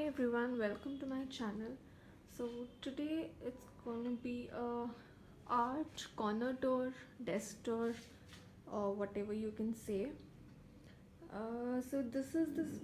Hey everyone, welcome to my channel. So today it's going to be a art corner tour, desk tour, or whatever you can say. So this is this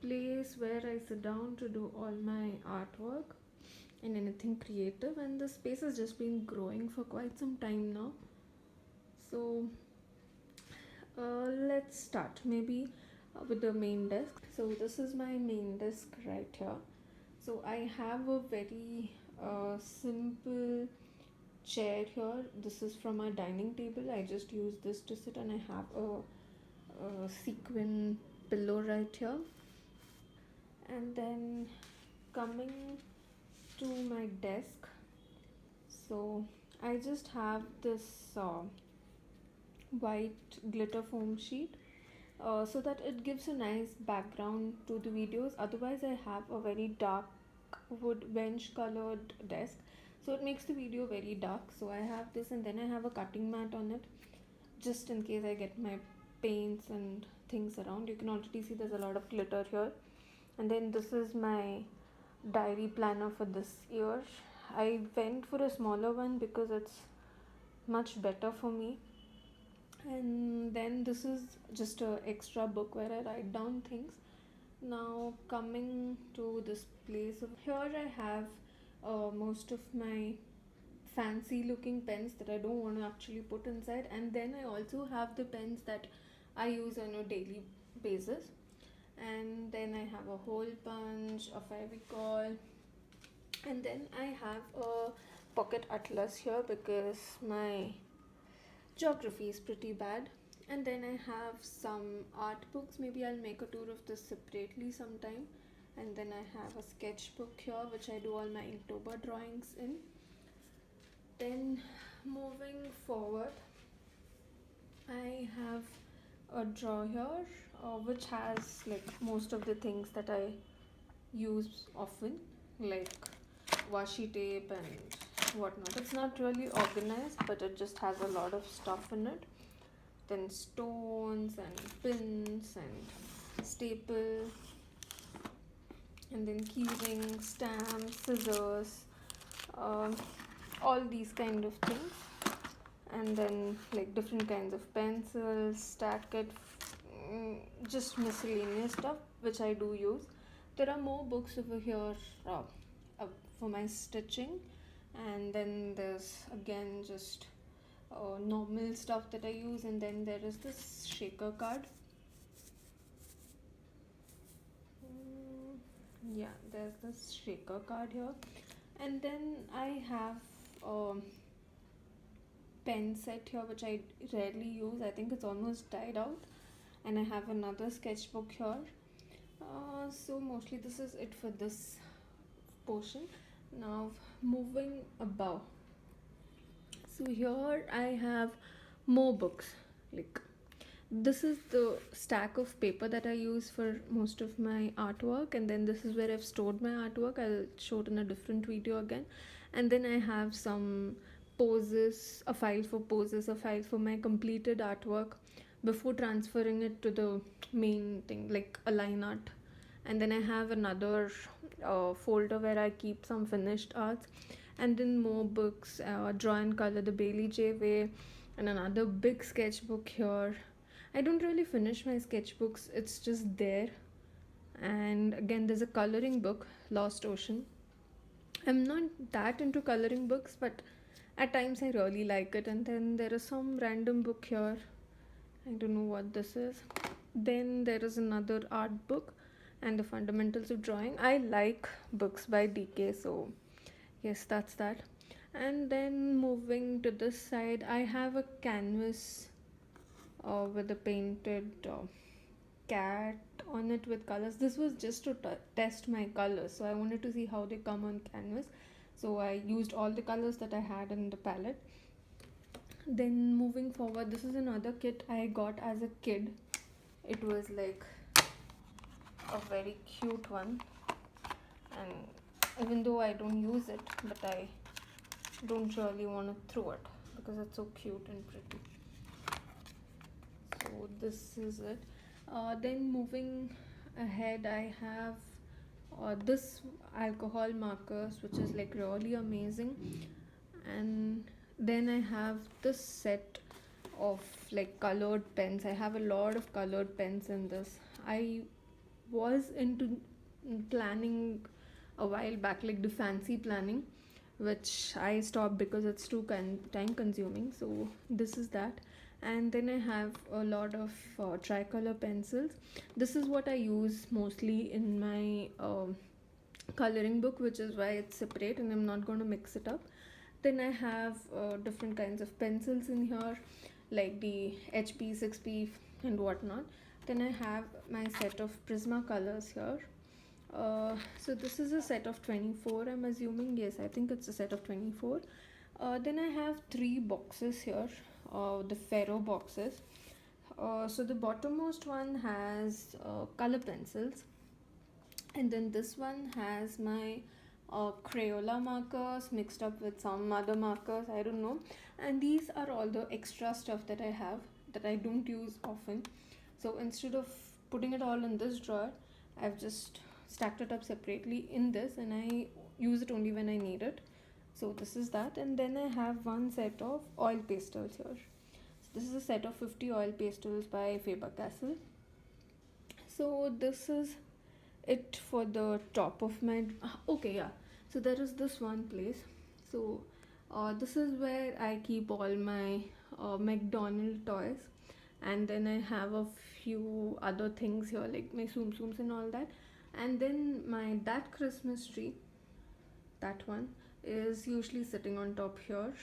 place where I sit down to do all my artwork and anything creative, and the space has just been growing for quite some time now. So let's start maybe with the main desk. So this is my main desk right here. So I have a very simple chair here. This is from my dining table. I just use this to sit, and I have a sequin pillow right here. And then coming to my desk, so I just have this white glitter foam sheet so that it gives a nice background to the videos. Otherwise I have a very dark wood bench colored desk, so it makes the video very dark. So I have this, and then I have a cutting mat on it just in case I get my paints and things around. You can already see there's a lot of glitter here. And then this is my diary planner for this year. I went for a smaller one because it's much better for me. And then this is just a extra book where I write down things. Now coming to this place, here I have most of my fancy looking pens that I don't want to actually put inside, and then I also have the pens that I use on a daily basis. And then I have a hole punch, a Fevicol, and then I have a pocket atlas here because my geography is pretty bad. And then I have some art books. Maybe I'll make a tour of this separately sometime. And then I have a sketchbook here which I do all my Inktober drawings in. Then moving forward, I have a drawer here which has like most of the things that I use often, like washi tape and whatnot. It's not really organized, but it just has a lot of stuff in it. Then stones and pins and staple, and then keyring, stamps, scissors, all these kind of things. And then like different kinds of pencils, stack it, just miscellaneous stuff which I do use. There are more books over here for my stitching, and then there's again just normal stuff that I use. And then there is this shaker card. Yeah, there's this shaker card here. And then I have a pen set here which I rarely use. I think it's almost died out. And I have another sketchbook here. So mostly this is it for this portion. Now moving above, so here I have more books. Like this is the stack of paper that I use for most of my artwork, and then this is where I've stored my artwork. I'll show it in a different video again. And then I have some poses, a file for poses, a file for my completed artwork before transferring it to the main thing, like a line art. And then I have another folder where I keep some finished arts, and then more books, Draw and Color the Bailey J Way, and another big sketchbook here. I don't really finish my sketchbooks, it's just there. And again there's a coloring book, Lost Ocean. I'm not that into coloring books, but at times I really like it. And then there is some random book here, I don't know what this is. Then there is another art book and the fundamentals of drawing. I like books by DK, so yes, that's that. And then moving to this side, I have a canvas with a painted cat on it with colors. This was just to test my colors, so I wanted to see how they come on canvas, so I used all the colors that I had in the palette. Then moving forward, this is another kit I got as a kid. It was like a very cute one, and even though I don't use it, but I don't really want to throw it because it's so cute and pretty. So this is it. Then moving ahead, I have this alcohol markers, which is like really amazing. And then I have this set of like colored pens. I have a lot of colored pens in this. I was into planning a while back, like the fancy planning, which I stopped because it's too time consuming. So this is that. And then I have a lot of tricolor pencils. This is what I use mostly in my coloring book, which is why it's separate and I'm not going to mix it up. Then I have different kinds of pencils in here, like the HP 6P and whatnot. Then I have my set of Prismacolors here. So this is a set of 24, I'm assuming. Yes, I think it's a set of 24. Then I have 3 boxes here, the Ferro boxes. So the bottommost one has color pencils, and then this one has my Crayola markers mixed up with some other markers, I don't know. And these are all the extra stuff that I have that I don't use often. So instead of putting it all in this drawer, I've just stacked it up separately in this, and I use it only when I need it. So this is that. And then I have one set of oil pastels here. So this is a set of 50 oil pastels by Faber-Castell. So this is it for the top of my okay, yeah. So there is this one place. So this is where I keep all my McDonald toys, and then I have a few other things here like my Tsum Tsums and all that. And then my that Christmas tree, that one is usually sitting on top here,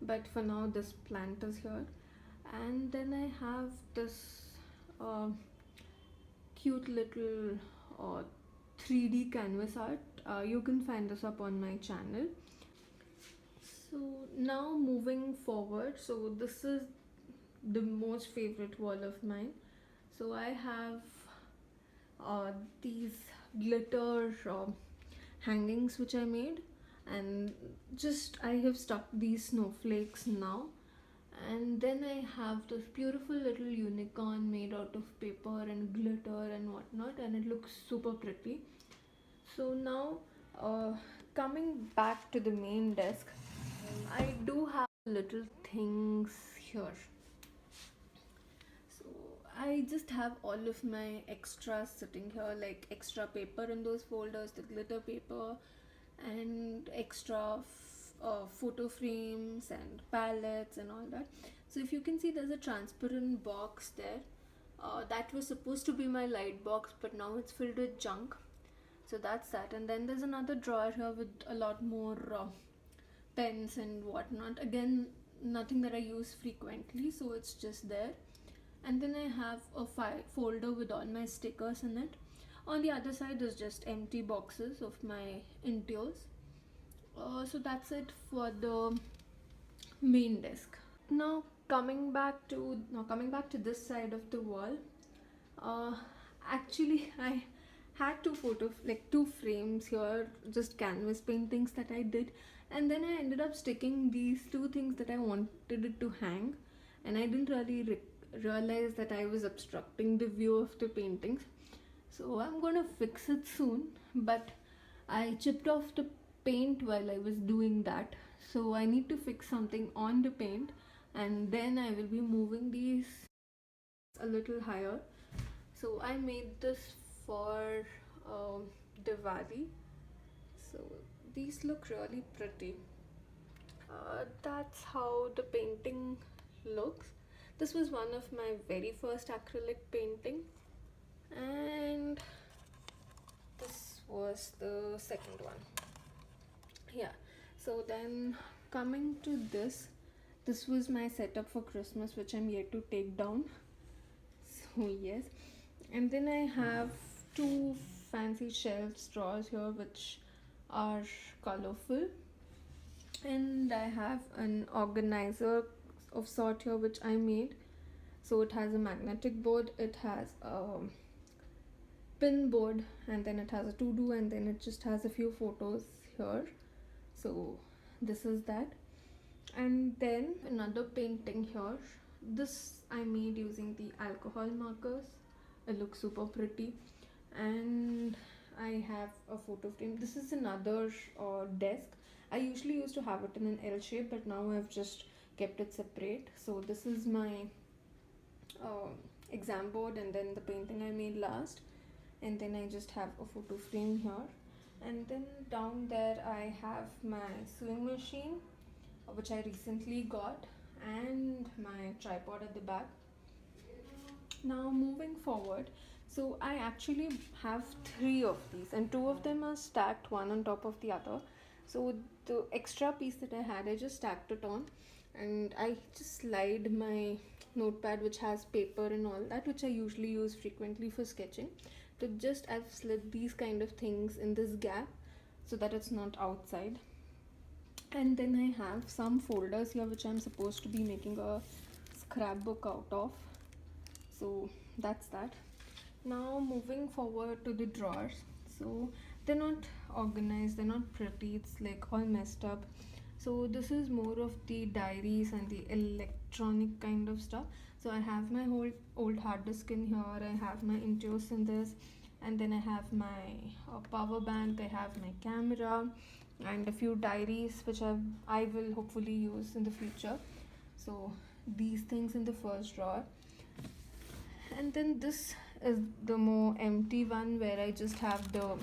but for now this plant is here. And then I have this uh, cute little uh, 3D canvas art. You can find this up on my channel. So now moving forward, so this is the most favorite wall of mine. So I have these glitter hangings which I made, and just I have stuck these snowflakes now. And then I have this beautiful little unicorn made out of paper and glitter and whatnot, and it looks super pretty. So now, coming back to the main desk, I do have little things here. So I just have all of my extras sitting here, like extra paper in those folders, the glitter paper, and extra photo frames and palettes and all that. So if you can see, there's a transparent box there. That was supposed to be my light box, but now it's filled with junk. So that's that. And then there's another drawer here with a lot more pens and whatnot. Again, nothing that I use frequently, so it's just there. And then I have a folder with all my stickers in it. On the other side is just empty boxes of my intios. So that's it for the main desk. Now coming back to this side of the wall. uh, Actually, I had two frames here, just canvas paintings that I did, and then I ended up sticking these two things that I wanted it to hang, and I didn't really realize that I was obstructing the view of the paintings. So I'm gonna fix it soon, but I chipped off the paint while I was doing that. So I need to fix something on the paint, and then I will be moving these a little higher. So I made this for Diwali. So these look really pretty. That's how the painting looks. This was one of my very first acrylic painting, and this was the second one. Yeah. So then coming to this was my setup for Christmas, which I'm yet to take down. So yes. And then I have two fancy shelves drawers here which are colorful, and I have an organizer of sort here which I made. So it has a magnetic board, it has a pin board, and then it has a to do, and then it just has a few photos here. So this is that. And then another painting here. This I made using the alcohol markers. It looks super pretty. And I have a photo frame. This is another desk. I usually used to have it in an L shape, but now I've just kept it separate. So this is my uh, exam board, and then the painting I made last, and then I just have a photo frame here, and then down there I have my sewing machine, which I recently got, and my tripod at the back. Now moving forward, so I actually have three of these, and two of them are stacked one on top of the other. So the extra piece that I had, I just stacked it on, and I just slide my notepad, which has paper and all that, which I usually use frequently for sketching. To just I've slid these kind of things in this gap so that it's not outside. And then I have some folders here which I'm supposed to be making a scrapbook out of. So that's that. Now moving forward to the drawers. So they're not organized, they're not pretty, it's like all messed up. So this is more of the diaries and the electronic kind of stuff. So I have my whole old hard disk in here, I have my Intuos in this, and then I have my power bank, I have my camera, and a few diaries which I will hopefully use in the future. So these things in the first drawer, and then this is the more empty one where I just have the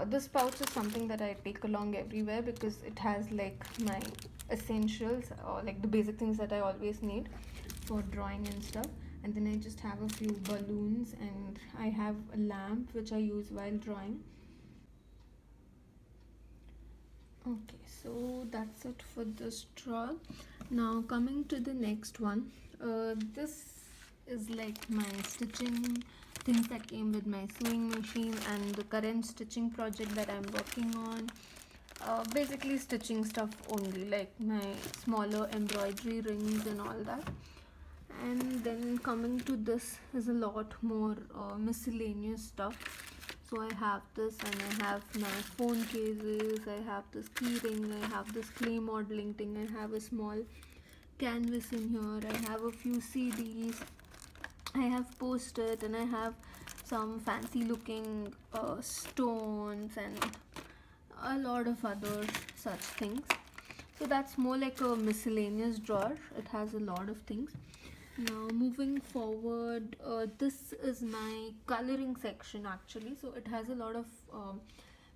this pouch is something that I take along everywhere because it has like my essentials or like the basic things that I always need for drawing and stuff. And then I just have a few balloons, and I have a lamp which I use while drawing. Okay, so that's it for this drawer. Now coming to the next one, this is like my stitching things that came with my sewing machine and the current stitching project that I'm working on. Basically stitching stuff only, like my smaller embroidery rings and all that. And then coming to this is a lot more miscellaneous stuff. So I have this, and I have my phone cases, I have this key ring, I have this clay modeling thing, I have a small canvas in here, I have a few CDs, I have post-it, and I have some fancy looking stones and a lot of other such things. So that's more like a miscellaneous drawer. It has a lot of things. Now moving forward, this is my coloring section actually. So it has a lot of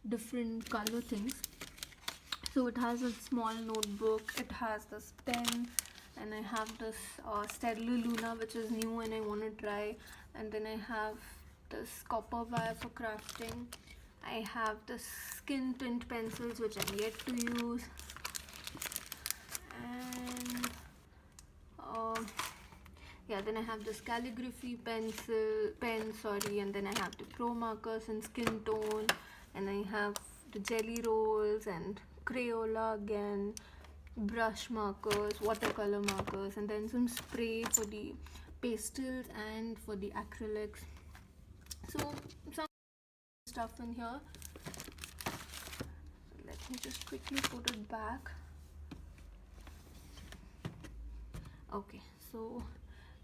different color things. So it has a small notebook, it has this pen, and I have this Sterling Luna which is new and I want to try, and then I have this copper wire for crafting. I have this skin tint pencils which I'm yet to use, and yeah, then I have this calligraphy pen, and then I have the pro markers and skin tone, and I have the jelly rolls and Crayola again, brush markers, watercolor markers, and then some spray for the pastels and for the acrylics. So some stuff in here. So let me just quickly put it back. Okay, so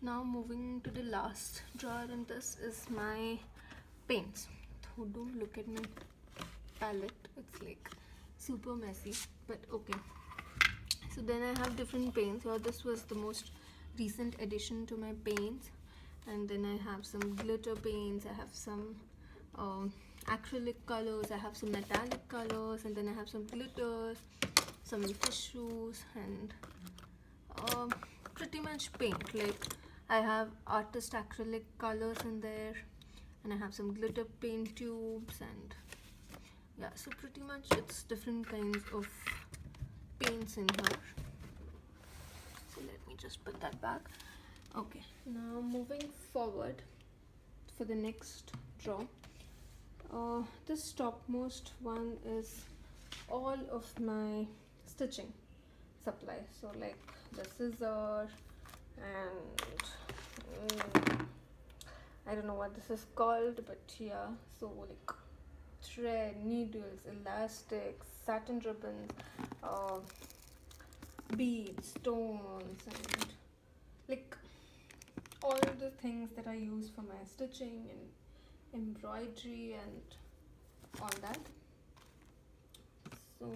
now moving to the last drawer, and this is my paints. So don't look at my palette, it's like super messy, but okay. So then I have different paints here. This was the most recent addition to my paints, and then I have some glitter paints, I have some acrylic colors, I have some metallic colors, and then I have some glitters, some tissues, and pretty much paint. Like I have artist acrylic colors in there, and I have some glitter paint tubes, and yeah, so pretty much it's different kinds of paints in here. So let me just put that back. Okay, now moving forward for the next drawer. This topmost one is all of my stitching supplies. So like the scissor and I don't know what this is called, but yeah, so like thread, needles, elastics, satin ribbons, beads, stones, and like all the things that I use for my stitching and embroidery and on that. So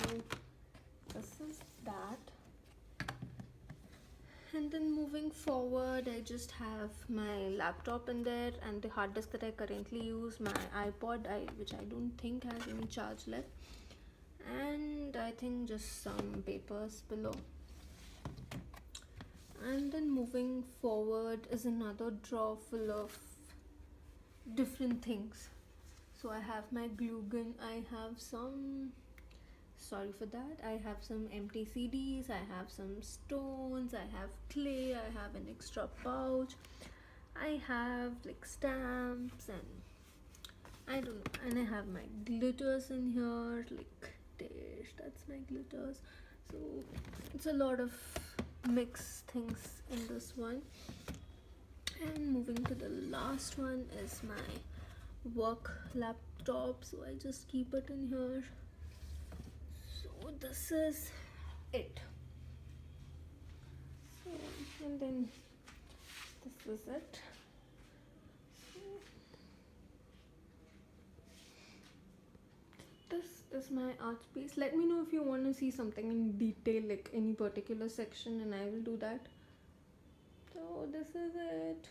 this is that. And then moving forward, I just have my laptop in there and the hard disk that I currently use, my iPod, which I don't think has any charge left, and I think just some papers below. And then moving forward is another drawer full of different things. So I have my glue gun, I have some, sorry for that, I have some empty CDs, I have some stones, I have clay, I have an extra pouch, I have like stamps, and I don't know, and I have my glitters in here, like this, that's my glitters. So it's a lot of mixed things in this one. And moving to the last one is my work laptop, so I just keep it in here. So this is it. So, and then this is it. So, this is my art space. Let me know if you want to see something in detail, like any particular section, and I will do that. So this is it.